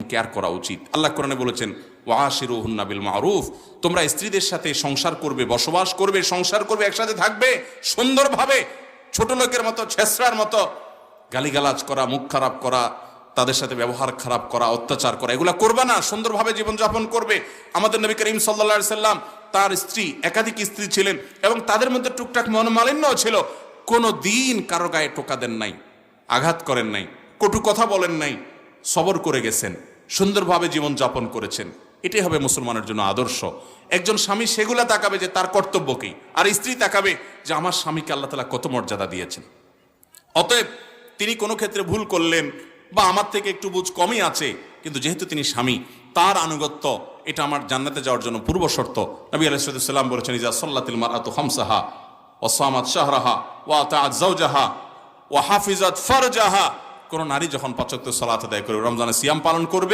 Care করা উচিত। আল্লাহ কোরআনে বলেছেন ওয়াশিরুহুন্না বিল মারুফ, তোমরা স্ত্রীদের সাথে সংসার করবে, বসবাস করবে, সংসার করবে, একসাথে থাকবে সুন্দরভাবে। ছোট লোকের মতো, ছেসরার মতো গালিগালাজ করা, মুখ খারাপ করা, তাদের সাথে ব্যবহার খারাপ করা, অত্যাচার করা, এগুলা করবে না। সুন্দরভাবে জীবনযাপন করবে। আমাদের নবী করিম সাল্লাল্লাহু আলাইহি সাল্লাম, তার স্ত্রী, একাধিক স্ত্রী ছিলেন এবং তাদের মধ্যে টুকটাক মনোমালিন্যও ছিল। কোনো দিন কারো গায়ে টোকা দেন নাই, আঘাত করেন নাই, কটু কথা বলেন নাই, সবর করে গেছেন, সুন্দরভাবে জীবনযাপন করেছেন। এটাই হবে মুসলমানের জন্য আদর্শ। একজন স্বামী সেগুলা তাকাবে যে তার কর্তব্য কি, আর স্ত্রী তাকাবে যে আমার স্বামীকে আল্লাহ তাআলা কত মর্যাদা দিয়েছেন। অতএব তিনি কোনো ক্ষেত্রে ভুল করলেন বা আমার থেকে একটু বুঝ কমই আছে, কিন্তু যেহেতু তিনি স্বামী, তার আনুগত্য এটা আমার জান্নাতে যাওয়ার জন্য পূর্ব শর্ত। নবী আলাইহিস সালাম বলেছেন ইজা সাল্লাতিল মারআতু খামসাহা ওয়া সামাত শাহরাহা ওয়া আতাআত যাওজাহা ওয়া হাফিজাত ফারজাহা, কোন নারী যখন ৫ ওয়াক্ত সালাত আদায় করে, রমজানে সিয়াম পালন করবে,